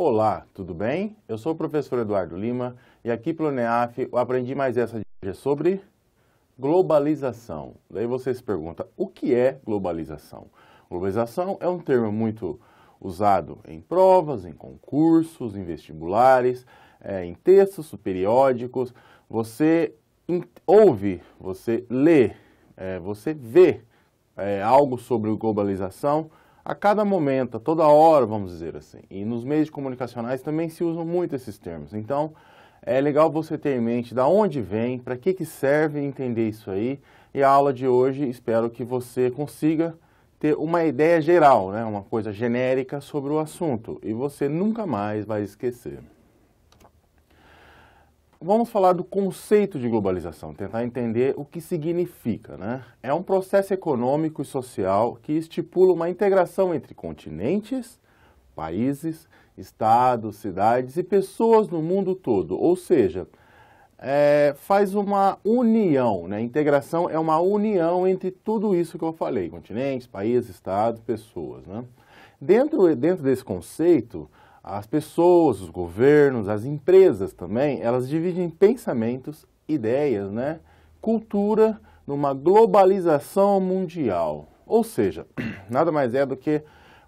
Olá, tudo bem? Eu sou o professor Eduardo Lima e aqui pelo NEAF eu aprendi mais essa de hoje sobre globalização. Daí você se pergunta, o que é globalização? Globalização é um termo muito usado em provas, em concursos, em vestibulares, em textos periódicos. Você ouve, você lê, você vê algo sobre globalização a cada momento, a toda hora, vamos dizer assim. E nos meios comunicacionais também se usam muito esses termos. Então, é legal você ter em mente de onde vem, para que serve entender isso aí. E a aula de hoje, espero que você consiga ter uma ideia geral, né? Uma coisa genérica sobre o assunto. E você nunca mais vai esquecer. Vamos falar do conceito de globalização, tentar entender o que significa, né? É um processo econômico e social que estipula uma integração entre continentes, países, estados, cidades e pessoas no mundo todo. Ou seja, faz uma união, né? Integração é uma união entre tudo isso que eu falei, continentes, países, estados, pessoas, né? Dentro desse conceito, as pessoas, os governos, as empresas também, elas dividem pensamentos, ideias, né? Cultura numa globalização mundial. Ou seja, nada mais é do que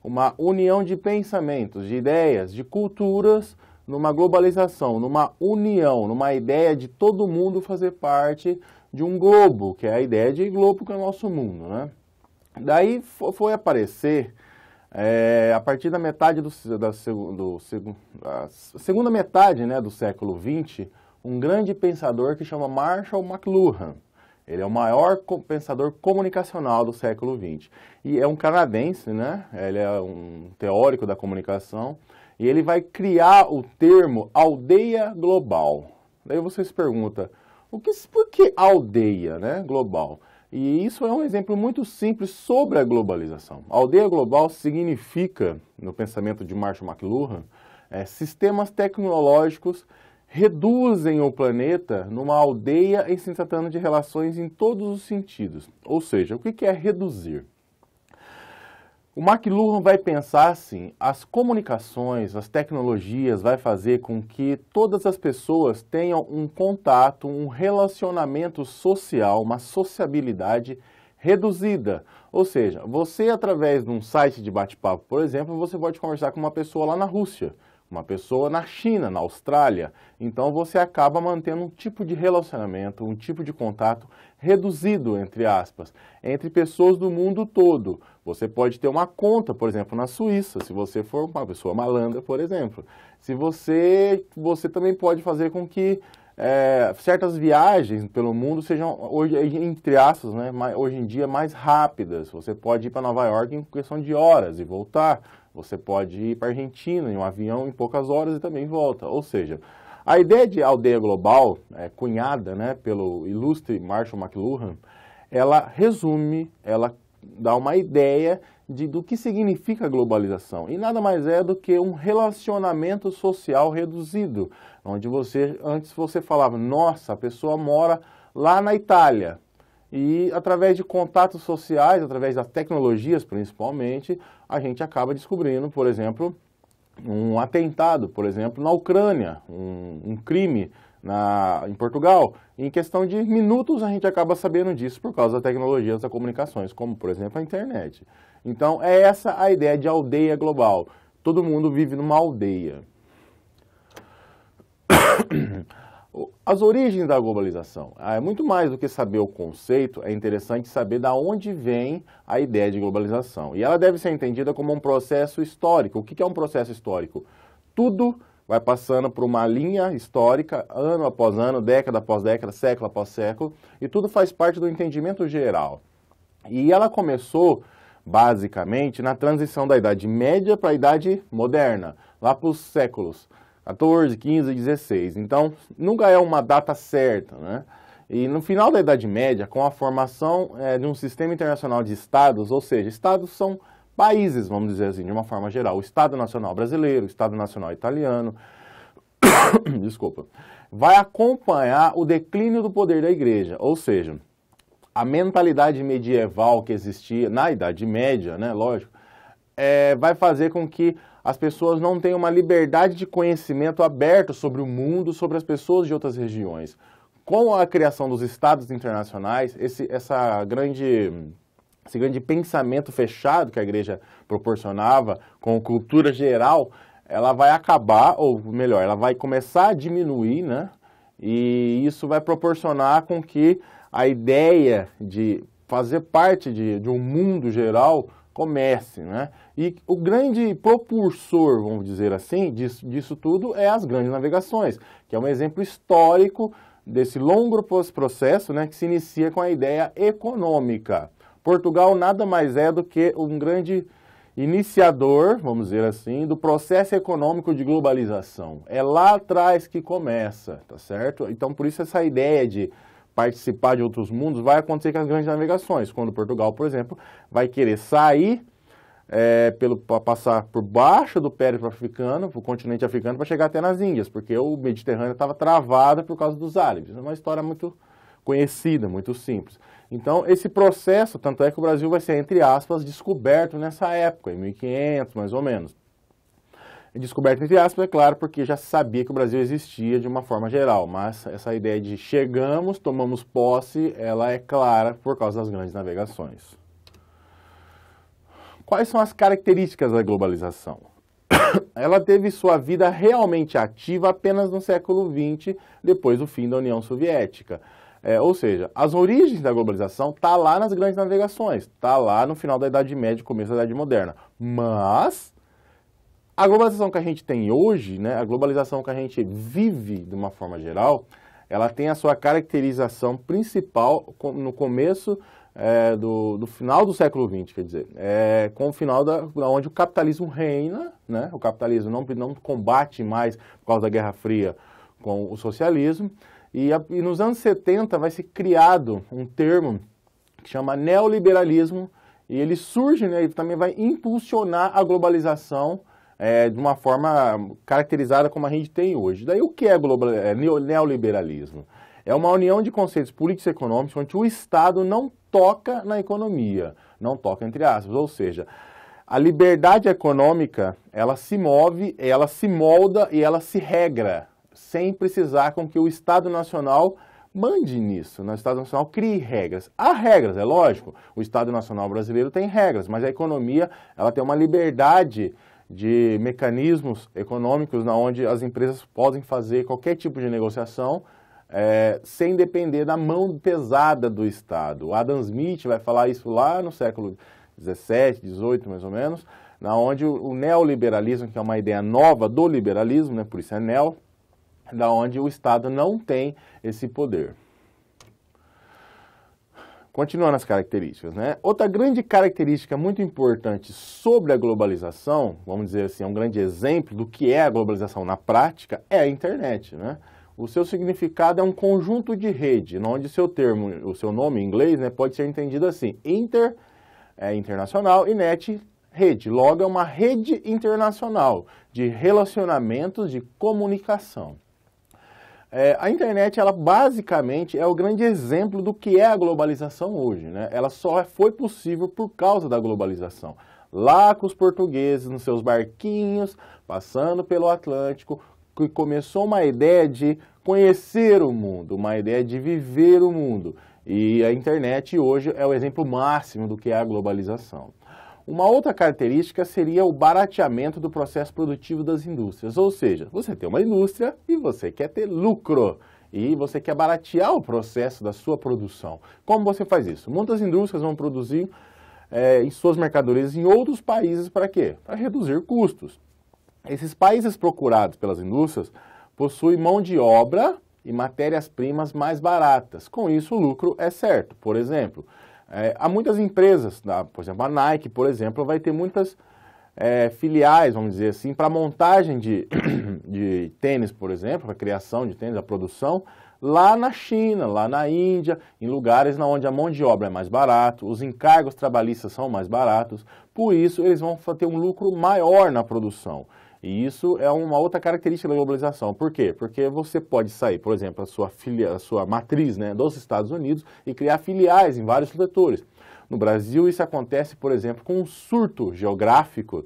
uma união de pensamentos, de ideias, de culturas numa globalização, numa união, numa ideia de todo mundo fazer parte de um globo, que é a ideia de globo que é o nosso mundo, né? Daí foi aparecer a partir da metade da segunda metade, né, do século XX, um grande pensador que chama Marshall McLuhan. Ele é o maior pensador comunicacional do século XX. E é um canadense, né? Ele é um teórico da comunicação. E ele vai criar o termo aldeia global. Daí você se pergunta, por que aldeia, né, global? E isso é um exemplo muito simples sobre a globalização. A aldeia global significa, no pensamento de Marshall McLuhan, sistemas tecnológicos reduzem o planeta numa aldeia em se tratando de relações em todos os sentidos. Ou seja, o que é reduzir? O McLuhan vai pensar assim, as comunicações, as tecnologias vai fazer com que todas as pessoas tenham um contato, um relacionamento social, uma sociabilidade reduzida. Ou seja, você através de um site de bate-papo, por exemplo, você pode conversar com uma pessoa lá na Rússia, uma pessoa na China, na Austrália. Então você acaba mantendo um tipo de relacionamento, um tipo de contato reduzido, entre aspas, entre pessoas do mundo todo. Você pode ter uma conta, por exemplo, na Suíça, se você for uma pessoa malandra, por exemplo. Se você também pode fazer com que certas viagens pelo mundo sejam, hoje, entre aspas, né, hoje em dia mais rápidas. Você pode ir para Nova York em questão de horas e voltar. Você pode ir para a Argentina em um avião em poucas horas e também volta. Ou seja, a ideia de aldeia global, cunhada, né, pelo ilustre Marshall McLuhan, ela resume, ela dá uma ideia do que significa globalização. E nada mais é do que um relacionamento social reduzido, onde antes você falava, nossa, a pessoa mora lá na Itália. E através de contatos sociais, através das tecnologias principalmente, a gente acaba descobrindo, por exemplo, um atentado, por exemplo, na Ucrânia, um crime em Portugal. Em questão de minutos a gente acaba sabendo disso por causa das tecnologias das comunicações, como por exemplo a internet. Então é essa a ideia de aldeia global. Todo mundo vive numa aldeia. As origens da globalização. É muito mais do que saber o conceito, é interessante saber de onde vem a ideia de globalização. E ela deve ser entendida como um processo histórico. O que é um processo histórico? Tudo vai passando por uma linha histórica, ano após ano, década após década, século após século, e tudo faz parte do entendimento geral. E ela começou, basicamente, na transição da Idade Média para a Idade Moderna, lá para os séculos 14, 15 e 16. Então, nunca é uma data certa, né? E no final da Idade Média, com a formação de um sistema internacional de estados, ou seja, estados são países, vamos dizer assim, de uma forma geral. O Estado Nacional Brasileiro, o Estado Nacional Italiano, desculpa, vai acompanhar o declínio do poder da Igreja, ou seja, a mentalidade medieval que existia na Idade Média, né, lógico, vai fazer com que as pessoas não tenham uma liberdade de conhecimento aberto sobre o mundo, sobre as pessoas de outras regiões. Com a criação dos estados internacionais, esse grande pensamento fechado que a igreja proporcionava, com cultura geral, ela vai acabar, ou melhor, ela vai começar a diminuir, né? E isso vai proporcionar com que a ideia de fazer parte de um mundo geral comece, né? E o grande propulsor, vamos dizer assim, disso tudo é as grandes navegações, que é um exemplo histórico desse longo processo, né, que se inicia com a ideia econômica. Portugal nada mais é do que um grande iniciador, vamos dizer assim, do processo econômico de globalização. É lá atrás que começa, tá certo? Então, por isso essa ideia de participar de outros mundos vai acontecer com as grandes navegações, quando Portugal, por exemplo, vai querer sair para passar por baixo do périplo africano, para o continente africano, para chegar até nas Índias, porque o Mediterrâneo estava travado por causa dos árabes. É uma história muito conhecida, muito simples. Então, esse processo, tanto é que o Brasil vai ser, entre aspas, descoberto nessa época, em 1500, mais ou menos. Descoberto, entre aspas, é claro, porque já se sabia que o Brasil existia de uma forma geral, mas essa ideia de chegamos, tomamos posse, ela é clara por causa das grandes navegações. Quais são as características da globalização? Ela teve sua vida realmente ativa apenas no século XX, depois do fim da União Soviética. Ou seja, as origens da globalização estão lá nas grandes navegações, está lá no final da Idade Média e começo da Idade Moderna. Mas a globalização que a gente tem hoje, né, a globalização que a gente vive de uma forma geral, ela tem a sua caracterização principal no começo do final do século XX, quer dizer, com o final onde o capitalismo reina, né, o capitalismo não combate mais por causa da Guerra Fria com o socialismo, e nos anos 70 vai ser criado um termo que chama neoliberalismo, e ele surge, né, e também vai impulsionar a globalização de uma forma caracterizada como a gente tem hoje. Daí o que é neoliberalismo? É uma união de conceitos políticos e econômicos onde o Estado não toca na economia, não toca entre aspas, ou seja, a liberdade econômica, ela se move, ela se molda e ela se regra, sem precisar com que o Estado Nacional mande nisso, o Estado Nacional crie regras. Há regras, é lógico, o Estado Nacional brasileiro tem regras, mas a economia, ela tem uma liberdade de mecanismos econômicos onde as empresas podem fazer qualquer tipo de negociação sem depender da mão pesada do Estado. O Adam Smith vai falar isso lá no século XVII, XVIII, mais ou menos, onde o neoliberalismo, que é uma ideia nova do liberalismo, né, por isso é neo, onde o Estado não tem esse poder. Continuando as características, né? Outra grande característica muito importante sobre a globalização, vamos dizer assim, um grande exemplo do que é a globalização na prática, é a internet, né? O seu significado é um conjunto de rede, onde o seu nome em inglês, né, pode ser entendido assim, internacional, e net, rede. Logo, é uma rede internacional de relacionamentos, de comunicação. A internet, ela basicamente é o grande exemplo do que é a globalização hoje, né? Ela só foi possível por causa da globalização. Lá com os portugueses, nos seus barquinhos, passando pelo Atlântico, que começou uma ideia de conhecer o mundo, uma ideia de viver o mundo. E a internet hoje é o exemplo máximo do que é a globalização. Uma outra característica seria o barateamento do processo produtivo das indústrias, ou seja, você tem uma indústria e você quer ter lucro, e você quer baratear o processo da sua produção. Como você faz isso? Muitas indústrias vão produzir em suas mercadorias em outros países para quê? Para reduzir custos. Esses países procurados pelas indústrias possuem mão de obra e matérias-primas mais baratas. Com isso, o lucro é certo. Por exemplo, há muitas empresas, por exemplo, a Nike, por exemplo, vai ter muitas filiais, vamos dizer assim, para montagem de tênis, por exemplo, para a criação de tênis, a produção, lá na China, lá na Índia, em lugares onde a mão de obra é mais barata, os encargos trabalhistas são mais baratos, por isso eles vão ter um lucro maior na produção. E isso é uma outra característica da globalização. Por quê? Porque você pode sair, por exemplo, a sua matriz, né, dos Estados Unidos e criar filiais em vários setores. No Brasil, isso acontece, por exemplo, com um surto geográfico,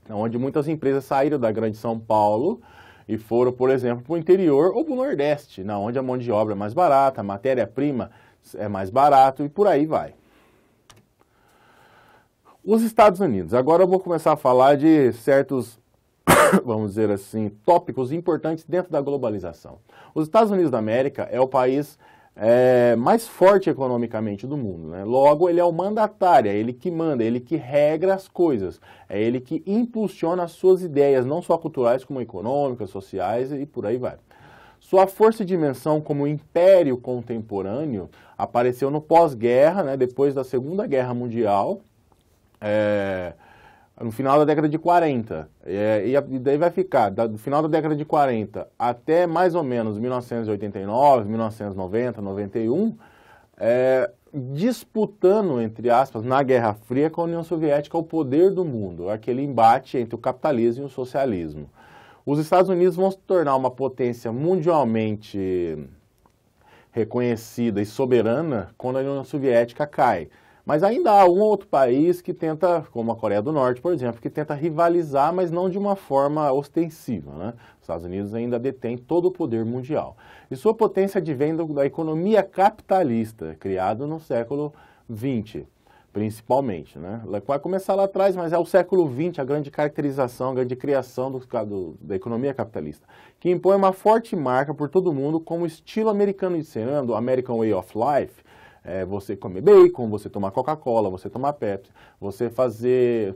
onde muitas empresas saíram da grande São Paulo e foram, por exemplo, para o interior ou para o Nordeste, onde a mão de obra é mais barata, a matéria-prima é mais barato e por aí vai. Os Estados Unidos. Agora eu vou começar a falar de certos, vamos dizer assim, tópicos importantes dentro da globalização. Os Estados Unidos da América é o país mais forte economicamente do mundo, né? Logo, ele é o mandatário, é ele que manda, é ele que regra as coisas, é ele que impulsiona as suas ideias, não só culturais, como econômicas, sociais e por aí vai. Sua força e dimensão como império contemporâneo apareceu no pós-guerra, né, depois da Segunda Guerra Mundial, no final da década de 40, e daí vai ficar, do final da década de 40 até mais ou menos 1989, 1990, 91, disputando, entre aspas, na Guerra Fria com a União Soviética o poder do mundo, aquele embate entre o capitalismo e o socialismo. Os Estados Unidos vão se tornar uma potência mundialmente reconhecida e soberana quando a União Soviética cai. Mas ainda há um outro país que tenta, como a Coreia do Norte, por exemplo, que tenta rivalizar, mas não de uma forma ostensiva, né? Os Estados Unidos ainda detém todo o poder mundial. E sua potência advém da economia capitalista, criada no século XX, principalmente, né? Vai começar lá atrás, mas é o século XX a grande caracterização, a grande criação da economia capitalista, que impõe uma forte marca por todo mundo como estilo americano de ser, o American Way of Life. Você comer bacon, você tomar Coca-Cola, você tomar Pepsi, você fazer,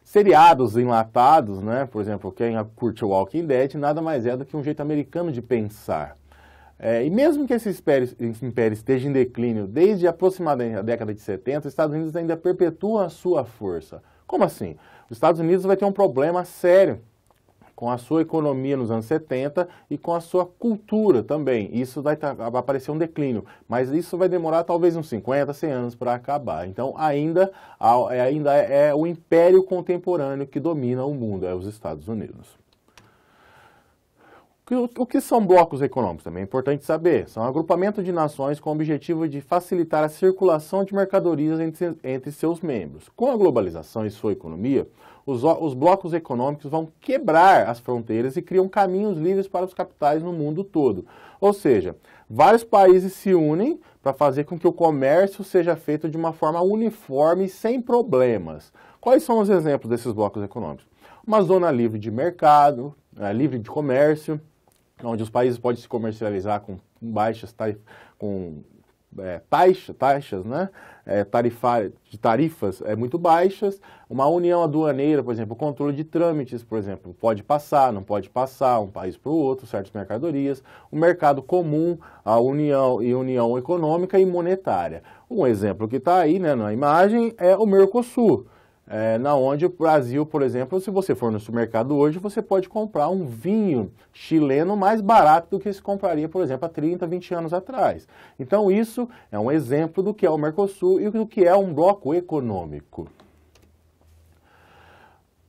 seriados enlatados, né? Por exemplo, quem curte o Walking Dead, nada mais é do que um jeito americano de pensar. E mesmo que esse império esteja em declínio desde aproximadamente a década de 70, os Estados Unidos ainda perpetuam a sua força. Como assim? Os Estados Unidos vai ter um problema sério com a sua economia nos anos 70 e com a sua cultura também. Isso vai aparecer um declínio, mas isso vai demorar talvez uns 50, 100 anos para acabar. Então ainda é o império contemporâneo que domina o mundo, é os Estados Unidos. O que são blocos econômicos? Também é importante saber. São agrupamentos de nações com o objetivo de facilitar a circulação de mercadorias entre seus membros. Com a globalização e sua economia, os blocos econômicos vão quebrar as fronteiras e criam caminhos livres para os capitais no mundo todo. Ou seja, vários países se unem para fazer com que o comércio seja feito de uma forma uniforme e sem problemas. Quais são os exemplos desses blocos econômicos? Uma zona livre de mercado, livre de comércio, onde os países podem se comercializar com baixas taxas, né? Tarifas muito baixas, uma união aduaneira, por exemplo, o controle de trâmites, por exemplo, pode passar, não pode passar um país para o outro, certas mercadorias, o mercado comum, a união econômica e monetária. Um exemplo que está aí, né, na imagem é o Mercosul. Na onde o Brasil, por exemplo, se você for no supermercado hoje, você pode comprar um vinho chileno mais barato do que se compraria, por exemplo, há 30, 20 anos atrás. Então isso é um exemplo do que é o Mercosul e do que é um bloco econômico.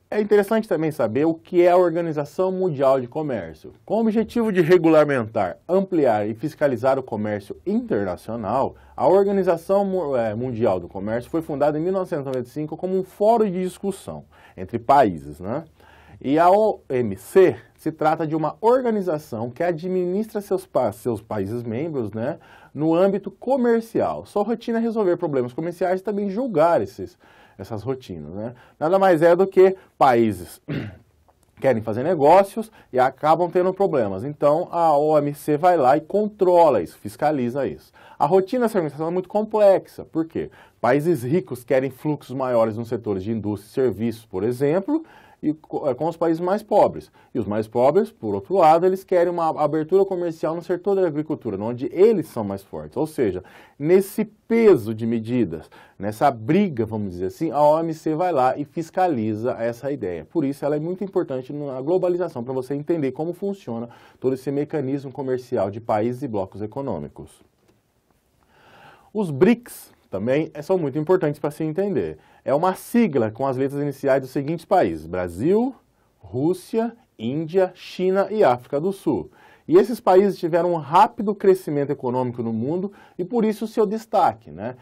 É interessante também saber o que é a Organização Mundial de Comércio. Com o objetivo de regulamentar, ampliar e fiscalizar o comércio internacional, a Organização Mundial do Comércio foi fundada em 1995 como um fórum de discussão entre países, né? E a OMC se trata de uma organização que administra seus países membros, né, no âmbito comercial. Sua rotina é resolver problemas comerciais e também julgar essas rotinas, né? Nada mais é do que países querem fazer negócios e acabam tendo problemas. Então, a OMC vai lá e controla isso, fiscaliza isso. A rotina dessa organização é muito complexa. Por quê? Países ricos querem fluxos maiores nos setores de indústria e serviços, por exemplo, e com os países mais pobres. E os mais pobres, por outro lado, eles querem uma abertura comercial no setor da agricultura, onde eles são mais fortes. Ou seja, nesse peso de medidas, nessa briga, vamos dizer assim, a OMC vai lá e fiscaliza essa ideia. Por isso, ela é muito importante na globalização, para você entender como funciona todo esse mecanismo comercial de países e blocos econômicos. Os BRICS também são muito importantes para se entender. É uma sigla com as letras iniciais dos seguintes países: Brasil, Rússia, Índia, China e África do Sul. E esses países tiveram um rápido crescimento econômico no mundo e por isso o seu destaque, né?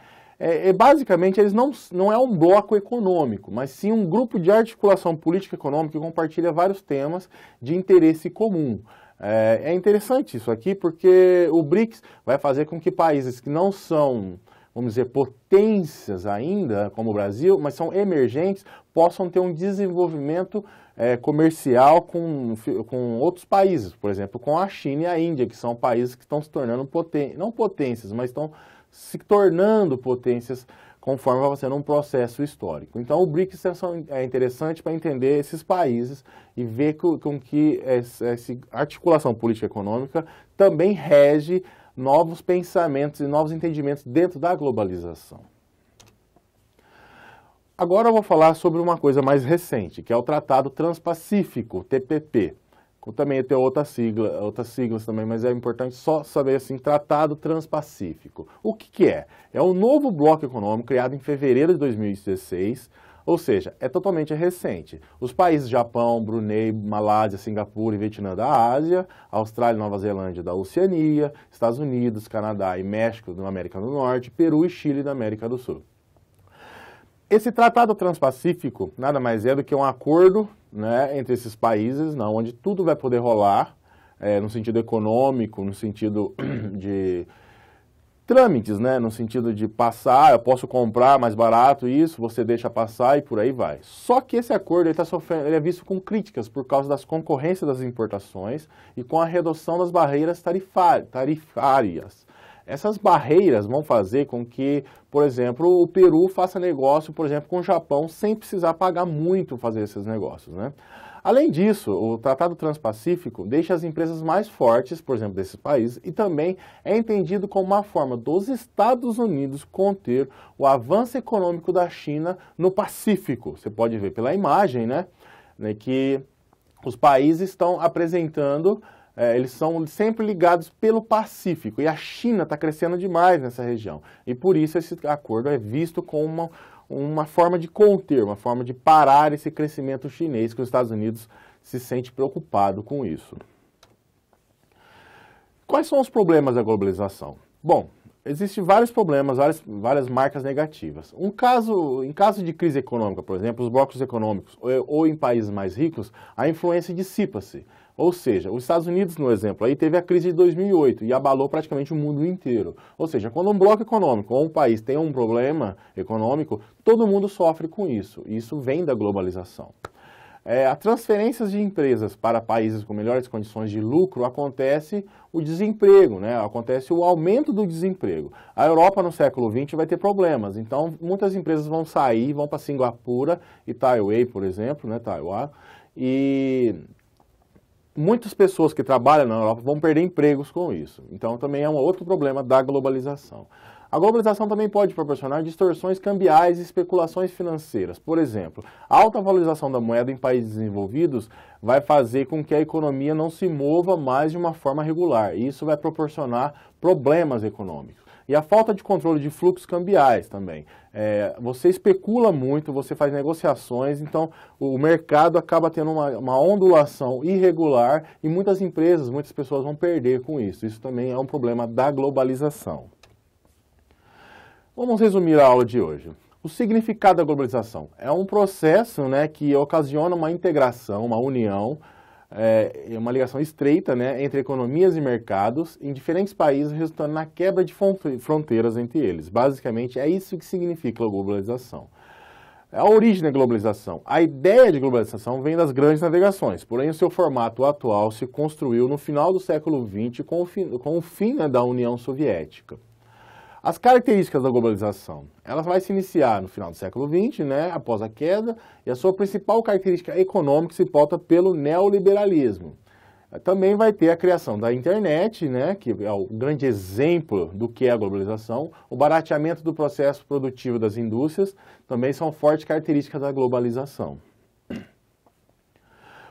Basicamente, eles não é um bloco econômico, mas sim um grupo de articulação política e econômica que compartilha vários temas de interesse comum. É interessante isso aqui porque o BRICS vai fazer com que países que não são, vamos dizer, potências ainda, como o Brasil, mas são emergentes, possam ter um desenvolvimento comercial com outros países, por exemplo, com a China e a Índia, que são países que estão se tornando não potências, mas estão se tornando potências conforme vai sendo um processo histórico. Então o BRICS é interessante para entender esses países e ver com que essa articulação política e econômica também rege novos pensamentos e novos entendimentos dentro da globalização. Agora eu vou falar sobre uma coisa mais recente, que é o Tratado Transpacífico, TPP. Também tem outras siglas também, mas é importante só saber assim, Tratado Transpacífico. O que é? É um novo bloco econômico criado em fevereiro de 2016, ou seja, é totalmente recente. Os países Japão, Brunei, Malásia, Singapura e Vietnã da Ásia, Austrália e Nova Zelândia da Oceania, Estados Unidos, Canadá e México da América do Norte, Peru e Chile da América do Sul. Esse Tratado Transpacífico nada mais é do que um acordo, né, entre esses países, onde tudo vai poder rolar, no sentido econômico, no sentido de trâmites, né, no sentido de passar, eu posso comprar mais barato isso, você deixa passar e por aí vai. Só que esse acordo ele é visto com críticas por causa das concorrências das importações e com a redução das barreiras tarifárias. Essas barreiras vão fazer com que, por exemplo, o Peru faça negócio, por exemplo, com o Japão, sem precisar pagar muito fazer esses negócios, né? Além disso, o Tratado Transpacífico deixa as empresas mais fortes, por exemplo, desses países, e também é entendido como uma forma dos Estados Unidos conter o avanço econômico da China no Pacífico. Você pode ver pela imagem, né, que os países estão apresentando... eles são sempre ligados pelo Pacífico e a China está crescendo demais nessa região. E por isso esse acordo é visto como uma forma de conter, uma forma de parar esse crescimento chinês, que os Estados Unidos se sente preocupado com isso. Quais são os problemas da globalização? Bom, existem vários problemas, várias marcas negativas. Em caso de crise econômica, por exemplo, os blocos econômicos ou em países mais ricos, a influência dissipa-se. Ou seja, os Estados Unidos, no exemplo, aí teve a crise de 2008 e abalou praticamente o mundo inteiro. Ou seja, quando um bloco econômico ou um país tem um problema econômico, todo mundo sofre com isso. Isso vem da globalização. A transferências de empresas para países com melhores condições de lucro, acontece o desemprego, né? Acontece o aumento do desemprego. A Europa no século XX vai ter problemas, então muitas empresas vão sair, vão para Singapura e Taiwan, por exemplo, né? Taiwan, e muitas pessoas que trabalham na Europa vão perder empregos com isso. Então também é um outro problema da globalização. A globalização também pode proporcionar distorções cambiais e especulações financeiras. Por exemplo, a alta valorização da moeda em países desenvolvidos vai fazer com que a economia não se mova mais de uma forma regular. E isso vai proporcionar problemas econômicos. E a falta de controle de fluxos cambiais também. Você especula muito, você faz negociações, então o mercado acaba tendo uma ondulação irregular e muitas empresas, muitas pessoas vão perder com isso. Isso também é um problema da globalização. Vamos resumir a aula de hoje. O significado da globalização é um processo, né, que ocasiona uma integração, uma união, uma ligação estreita, né, entre economias e mercados em diferentes países, resultando na quebra de fronteiras entre eles. Basicamente, é isso que significa a globalização. A origem da globalização. A ideia de globalização vem das grandes navegações, porém o seu formato atual se construiu no final do século XX com o fim, né, da União Soviética. As características da globalização, ela vai se iniciar no final do século XX, né, após a queda, e a sua principal característica econômica se pauta pelo neoliberalismo. Também vai ter a criação da internet, né, que é o grande exemplo do que é a globalização, o barateamento do processo produtivo das indústrias, também são fortes características da globalização.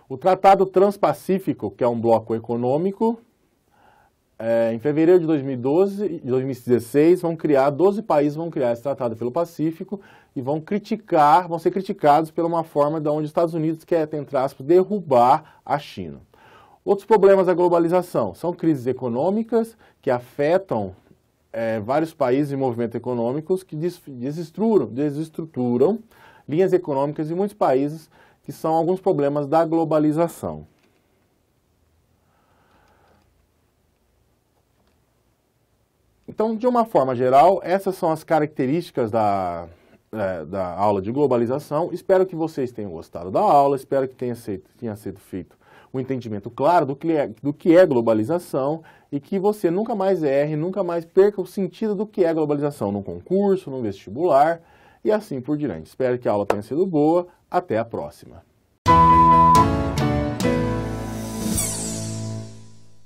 O Tratado Transpacífico, que é um bloco econômico, em fevereiro de 2016, 12 países vão criar esse tratado pelo Pacífico e vão ser criticados por uma forma de onde os Estados Unidos quer, entre aspas, derrubar a China. Outros problemas da globalização são crises econômicas que afetam vários países e movimentos econômicos que desestruturam linhas econômicas em muitos países, que são alguns problemas da globalização. Então, de uma forma geral, essas são as características da aula de globalização. Espero que vocês tenham gostado da aula, espero que tenha sido feito um entendimento claro do que é globalização e que você nunca mais erre, nunca mais perca o sentido do que é globalização no concurso, no vestibular e assim por diante. Espero que a aula tenha sido boa. Até a próxima.